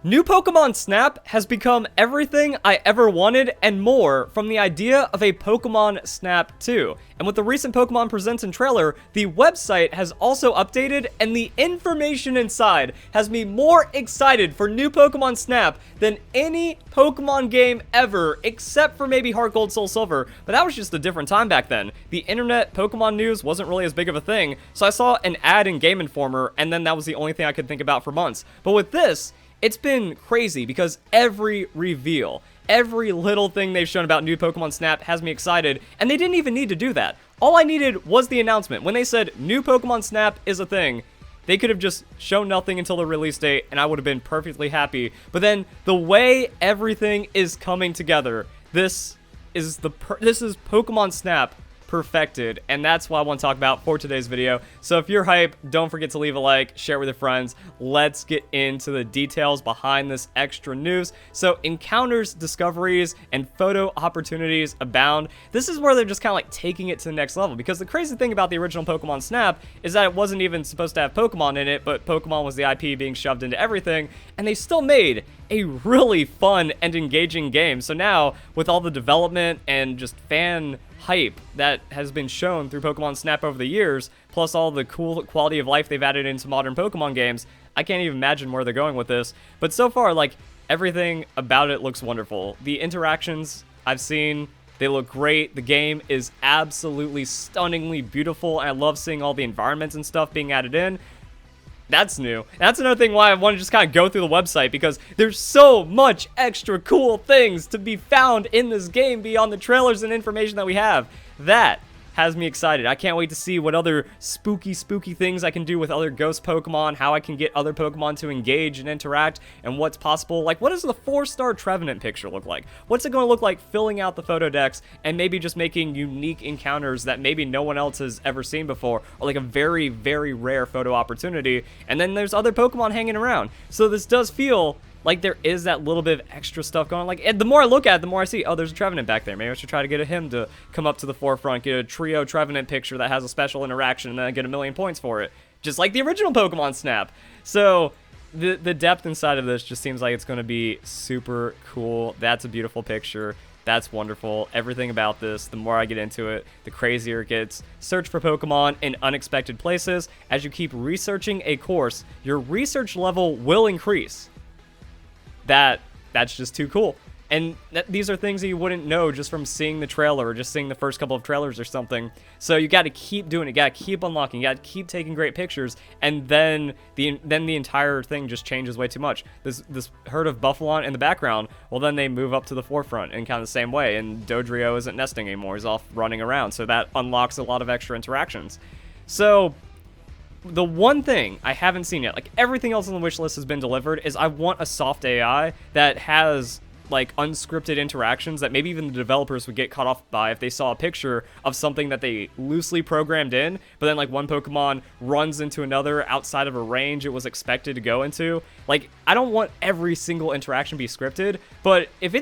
New Pokemon Snap has become everything I ever wanted and more from the idea of a Pokemon Snap 2. And with the recent Pokemon Presents and trailer, the website has also updated and the information inside has me more excited for new Pokemon Snap than any Pokemon game ever, except for maybe Heart Gold Soul Silver, but that was just a different time back then. The internet Pokemon news wasn't really as big of a thing, so I saw an ad in Game Informer and then that was the only thing I could think about for months. But with this, it's been crazy because every reveal, every little thing they've shown about new Pokemon Snap has me excited, and they didn't even need to do that. All I needed was the announcement. When they said new Pokemon Snap is a thing, they could have just shown nothing until the release date, and I would have been perfectly happy. But then, the way everything is coming together, this is Pokemon Snap perfected, and that's what I want to talk about for today's video. So if you're hype, don't forget to leave a like, share with your friends. Let's get into the details behind this extra news. So encounters, discoveries, and photo opportunities abound. This is where they're just kind of like taking it to the next level, because the crazy thing about the original Pokemon Snap is that it wasn't even supposed to have Pokemon in it, but Pokemon was the IP being shoved into everything, and they still made a really fun and engaging game. So now, with all the development and just fan hype that has been shown through Pokemon Snap over the years, plus all the cool quality of life they've added into modern Pokemon games, I can't even imagine where they're going with this. But so far, like, everything about it looks wonderful. The interactions I've seen, they look great. The game is absolutely stunningly beautiful, and I love seeing all the environments and stuff being added in. That's new. That's another thing why I want to just kind of go through the website, because there's so much extra cool things to be found in this game beyond the trailers and information that we have. That has me excited. I can't wait to see what other spooky things I can do with other ghost Pokemon, how I can get other Pokemon to engage and interact, and what's possible. Like, what does the 4-star Trevenant picture look like? What's it going to look like filling out the photo decks and maybe just making unique encounters that maybe no one else has ever seen before, or like a very, very rare photo opportunity? And then there's other Pokemon hanging around. So this does feel like there is that little bit of extra stuff going on. Like, and the more I look at it, the more I see, oh, there's a Trevenant back there. Maybe I should try to get him to come up to the forefront, get a trio Trevenant picture that has a special interaction, and then I get 1,000,000 points for it. Just like the original Pokemon Snap. So the depth inside of this just seems like it's going to be super cool. That's a beautiful picture. That's wonderful. Everything about this, the more I get into it, the crazier it gets. Search for Pokemon in unexpected places. As you keep researching a course, your research level will increase. That's just too cool. And these are things that you wouldn't know just from seeing the trailer or just seeing the first couple of trailers or something. So you got to keep doing it. You got to keep unlocking. You got to keep taking great pictures, and then the entire thing just changes way too much. This herd of Buffalon in the background, well, then they move up to the forefront in kind of the same way, and Dodrio isn't nesting anymore. He's off running around, so that unlocks a lot of extra interactions. So the one thing I haven't seen yet, like everything else on the wish list has been delivered, is I want a soft AI that has like unscripted interactions that maybe even the developers would get caught off by if they saw a picture of something that they loosely programmed in, but then like one Pokemon runs into another outside of a range it was expected to go into. Like, I don't want every single interaction be scripted, but if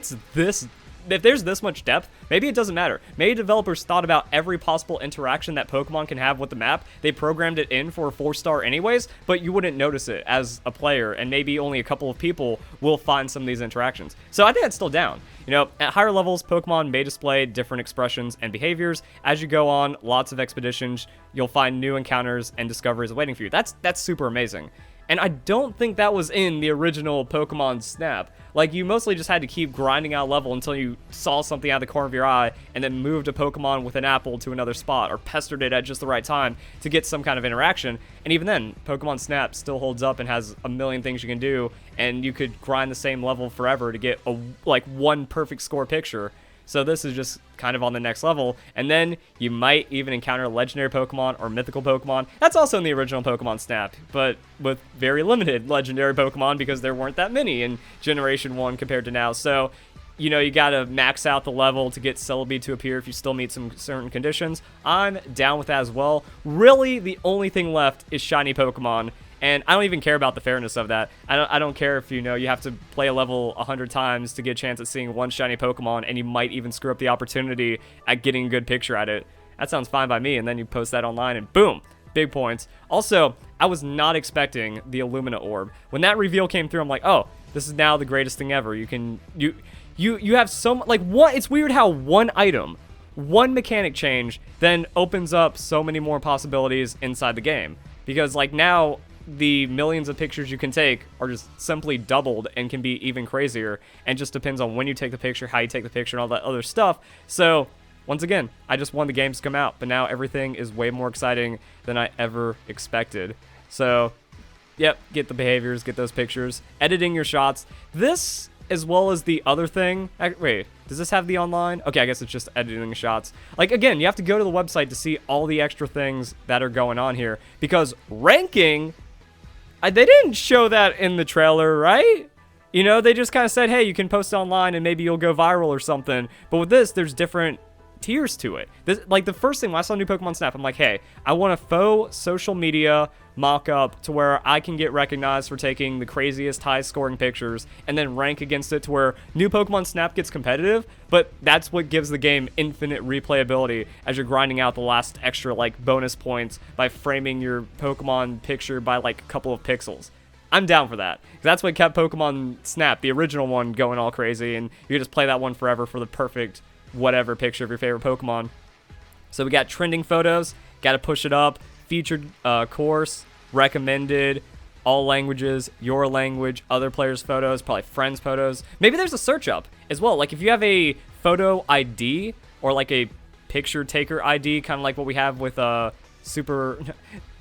there's this much depth, maybe it doesn't matter. Maybe developers thought about every possible interaction that Pokemon can have with the map. They programmed it in for a 4-star anyways, but you wouldn't notice it as a player, and maybe only a couple of people will find some of these interactions. So I think that's still down. You know, at higher levels, Pokemon may display different expressions and behaviors. As you go on lots of expeditions, you'll find new encounters and discoveries waiting for you. That's super amazing. And I don't think that was in the original Pokemon Snap. Like, you mostly just had to keep grinding out level until you saw something out of the corner of your eye and then moved a Pokemon with an apple to another spot or pestered it at just the right time to get some kind of interaction. And even then, Pokemon Snap still holds up and has 1,000,000 things you can do, and you could grind the same level forever to get one perfect score picture. So this is just kind of on the next level, and then you might even encounter legendary Pokemon or mythical Pokemon. That's also in the original Pokemon Snap, but with very limited legendary Pokemon because there weren't that many in Generation 1 compared to now. So, you know, you gotta max out the level to get Celebi to appear if you still meet some certain conditions. I'm down with that as well. Really, the only thing left is shiny Pokemon. And I don't even care about the fairness of that. I don't care if, you know, you have to play a level 100 times to get a chance at seeing one shiny Pokemon, and you might even screw up the opportunity at getting a good picture at it. That sounds fine by me, and then you post that online, and boom, big points. Also, I was not expecting the Illumina Orb. When that reveal came through, I'm like, oh, This is now the greatest thing ever. You have so like what? It's weird how one item, one mechanic change, then opens up so many more possibilities inside the game. Because like now, the millions of pictures you can take are just simply doubled and can be even crazier, and just depends on when you take the picture, how you take the picture, and all that other stuff. So once again, I just want the games to come out, but now everything is way more exciting than I ever expected. So yep, get the behaviors, get those pictures, editing your shots. This, as well as the other thing. Wait, does this have the online? Okay, I guess it's just editing shots. Like, again, you have to go to the website to see all the extra things that are going on here. Because ranking, they didn't show that in the trailer, right? You know, they just kind of said, hey, you can post online and maybe you'll go viral or something. But with this, there's different tiers to it. This, like, the first thing when I saw new Pokemon Snap, I'm like, hey, I want a faux social media mock-up to where I can get recognized for taking the craziest high-scoring pictures and then rank against it to where new Pokemon Snap gets competitive, but that's what gives the game infinite replayability as you're grinding out the last extra, like, bonus points by framing your Pokemon picture by, like, a couple of pixels. I'm down for that. That's what kept Pokemon Snap, the original one, going all crazy, and you can just play that one forever for the perfect whatever picture of your favorite Pokemon. So we got trending photos, got to push it up, featured course, recommended, all languages, your language, other players' photos, probably friends' photos. Maybe there's a search up as well. Like if you have a photo ID or like a picture taker ID, kind of like what we have with Super...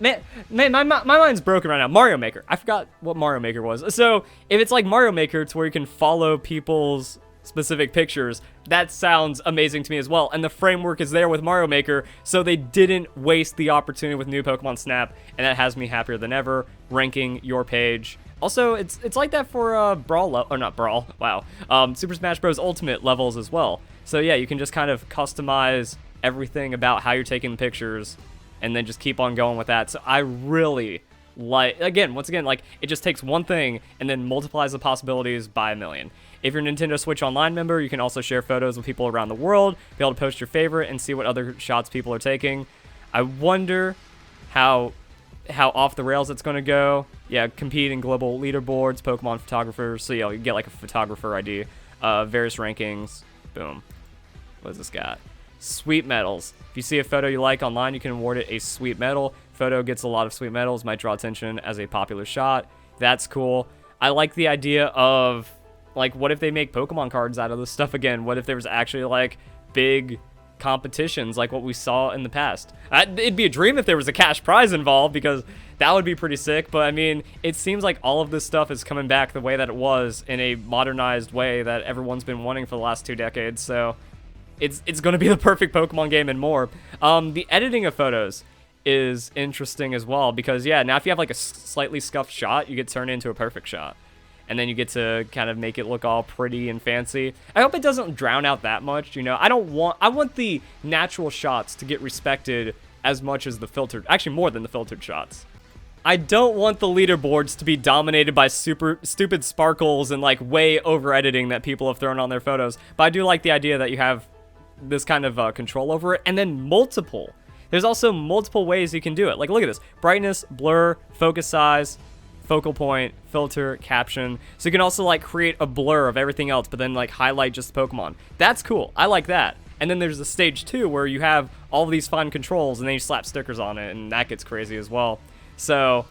Man, my mind's broken right now. Mario Maker. I forgot what Mario Maker was. So if it's like Mario Maker to where you can follow people's specific pictures, that sounds amazing to me as well. And the framework is there with Mario Maker, so they didn't waste the opportunity with new Pokemon Snap, and that has me happier than ever. Ranking your page. Also, it's like that for Brawl, or not Brawl, wow. Super Smash Bros. Ultimate levels as well. So yeah, you can just kind of customize everything about how you're taking the pictures, and then just keep on going with that. So I really like, once again, like, it just takes one thing and then multiplies the possibilities by a million. If you're a Nintendo Switch Online member, you can also share photos with people around the world, be able to post your favorite and see what other shots people are taking. I wonder how off the rails it's going to go. Yeah, compete in global leaderboards, Pokemon photographers, so yeah, you get like a photographer ID, various rankings, boom. What has this got? Sweet medals. If you see a photo you like online, you can award it a sweet medal. Photo gets a lot of sweet medals, might draw attention as a popular shot. That's cool. I like the idea of, like, what if they make Pokemon cards out of this stuff again? What if there was actually, like, big competitions like what we saw in the past? It'd be a dream if there was a cash prize involved, because that would be pretty sick. But, I mean, it seems like all of this stuff is coming back the way that it was, in a modernized way that everyone's been wanting for the last 2 decades. So it's going to be the perfect Pokemon game and more. The editing of photos is interesting as well, because, yeah, now if you have, like, a slightly scuffed shot, you get turned into a perfect shot. And then you get to kind of make it look all pretty and fancy. I hope it doesn't drown out that much, you know. I want the natural shots to get respected as much as the filtered, actually more than the filtered shots. I don't want the leaderboards to be dominated by super stupid sparkles and, like, way over editing that people have thrown on their photos. But I do like the idea that you have this kind of control over it, and then multiple. There's also multiple ways you can do it. Like, look at this: brightness, blur, focus size, focal point, filter, caption. So you can also, like, create a blur of everything else, but then, like, highlight just the Pokemon. That's cool. I like that. And then there's the stage 2 where you have all of these fine controls, and then you slap stickers on it, and that gets crazy as well. So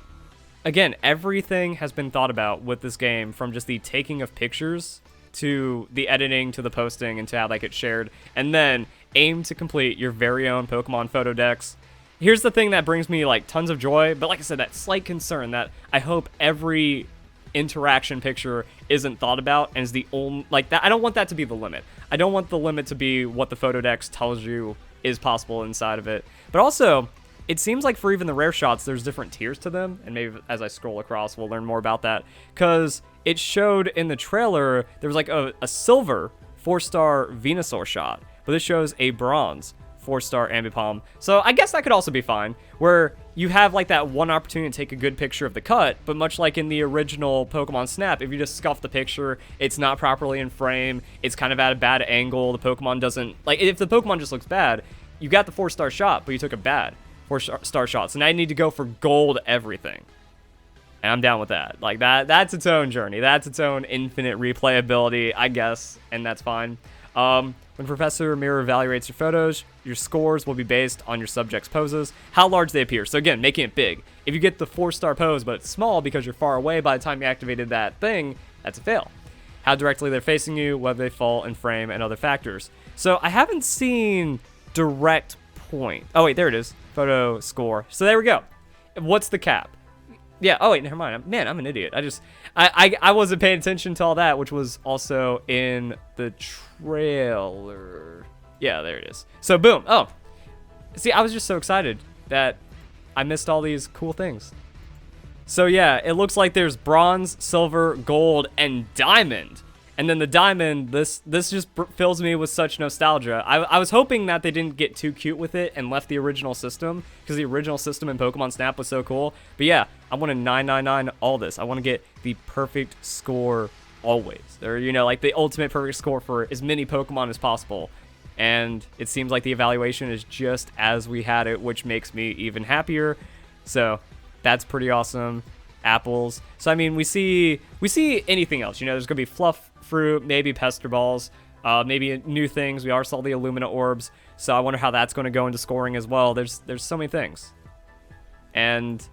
again, everything has been thought about with this game, from just the taking of pictures to the editing to the posting and to how that gets shared, and then aim to complete your very own Pokemon photo decks. Here's the thing that brings me, like, tons of joy, but like I said, that slight concern that I hope every interaction picture isn't thought about and is the only, like, that. I don't want that to be the limit. I don't want the limit to be what the photo decks tells you is possible inside of it. But also, it seems like for even the rare shots, there's different tiers to them, and maybe as I scroll across, we'll learn more about that, because it showed in the trailer there was like a silver 4-star Venusaur shot, but this shows a bronze 4-star Ambipom. So I guess that could also be fine, where you have, like, that one opportunity to take a good picture of the cut, but much like in the original Pokemon Snap, if you just scuff the picture, it's not properly in frame, it's kind of at a bad angle, the Pokemon doesn't, like, if the Pokemon just looks bad, you got the 4-star shot, but you took a bad 4-star shot, so now you need to go for gold everything. And I'm down with that. Like, that's its own journey. That's its own infinite replayability, I guess, and that's fine. When Professor Mirror evaluates your photos, your scores will be based on your subject's poses, how large they appear. So again, making it big. If you get the 4-star pose, but it's small because you're far away by the time you activated that thing, that's a fail. How directly they're facing you, whether they fall in frame, and other factors. So I haven't seen direct point. Oh wait, there it is. Photo score. So there we go. What's the cap? Yeah, oh wait, never mind. Man, I'm an idiot. I wasn't paying attention to all that, which was also in the trailer. Yeah, there it is. So boom. Oh, see, I was just so excited that I missed all these cool things. So yeah, it looks like there's bronze, silver, gold, and diamond. And then the diamond, this just fills me with such nostalgia. I was hoping that they didn't get too cute with it and left the original system, because the original system in Pokemon Snap was so cool. But yeah, I want to 999 all this. I want to get the perfect score always. Or, you know, like the ultimate perfect score for as many Pokemon as possible. And it seems like the evaluation is just as we had it, which makes me even happier. So that's pretty awesome. Apples. So I mean, we see anything else. You know, there's gonna be fluff fruit, maybe pester balls, maybe new things. We already saw the Illumina orbs, so I wonder how that's going to go into scoring as well. There's so many things, and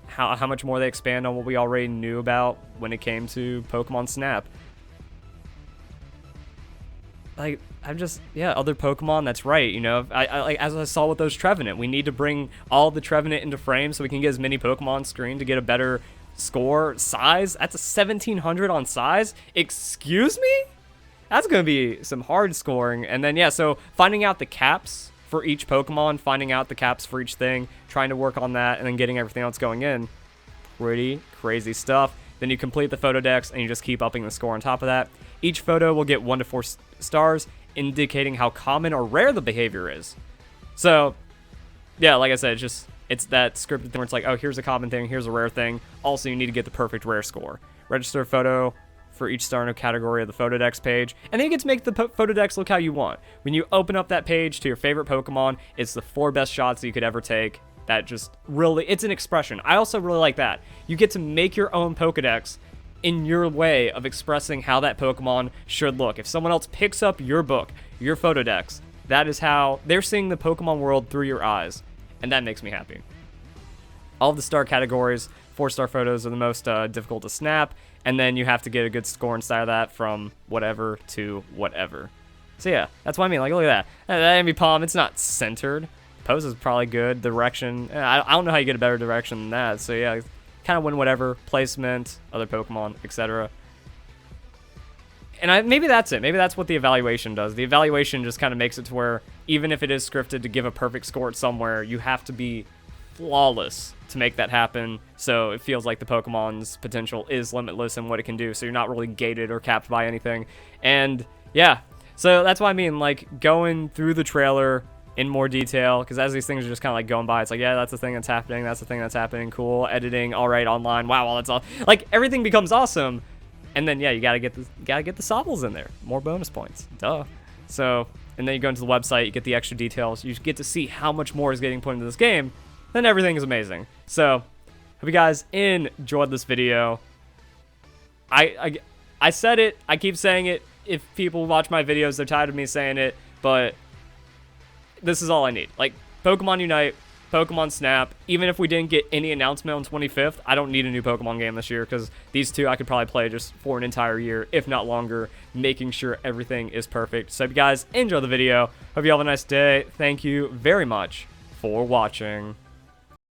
how much more they expand on what we already knew about when it came to Pokemon Snap. Like, I'm just, yeah, other Pokemon, that's right, you know, I like, as I saw with those Trevenant, we need to bring all the Trevenant into frame so we can get as many Pokemon on screen to get a better score. Size, that's a 1700 on size? Excuse me? That's gonna be some hard scoring. And then, yeah, so finding out the caps for each Pokemon, finding out the caps for each thing, trying to work on that, and then getting everything else going in. Pretty crazy stuff. Then you complete the photo decks, and you just keep upping the score on top of that. Each photo will get 1 to 4 stars, indicating how common or rare the behavior is. So, yeah, like I said, it's that scripted thing where it's like, oh, here's a common thing, here's a rare thing. Also, you need to get the perfect rare score. Register a photo for each star in a category of the photo decks page, and then you get to make the photo decks look how you want. When you open up that page to your favorite Pokemon, it's the 4 best shots that you could ever take. That just really, it's an expression. I also really like that. You get to make your own Pokedex in your way of expressing how that Pokemon should look. If someone else picks up your book, your photo decks, that is how they're seeing the Pokemon world through your eyes, and that makes me happy. All of the star categories, 4-star photos are the most difficult to snap, and then you have to get a good score inside of that from whatever to whatever. So yeah, that's what I mean. Like, look at that. That enemy palm, it's not centered. Pose is probably good. Direction, I don't know how you get a better direction than that. So yeah, kind of win whatever. Placement, other Pokemon, etc. And maybe that's it. Maybe that's what the evaluation does. The evaluation just kind of makes it to where even if it is scripted to give a perfect score at somewhere, you have to be flawless to make that happen. So it feels like the Pokemon's potential is limitless in what it can do. So you're not really gated or capped by anything. And yeah, so that's what I mean. Like, going through the trailer in more detail, because as these things are just kind of like going by, it's like, yeah, that's the thing that's happening, that's the thing that's happening, cool, editing, all right, online, wow, well, that's all, like, everything becomes awesome, and then, yeah, you gotta get the Sopples in there, more bonus points, duh. So, and then you go into the website, you get the extra details, you get to see how much more is getting put into this game, then everything is amazing. So, hope you guys enjoyed this video. I said it, I keep saying it, if people watch my videos, they're tired of me saying it, but this is all I need. Like, Pokemon Unite, Pokemon Snap, even if we didn't get any announcement on 25th, I don't need a new Pokemon game this year, because these two I could probably play just for an entire year, if not longer, making sure everything is perfect. So if you guys enjoy the video, hope you have a nice day. Thank you very much for watching.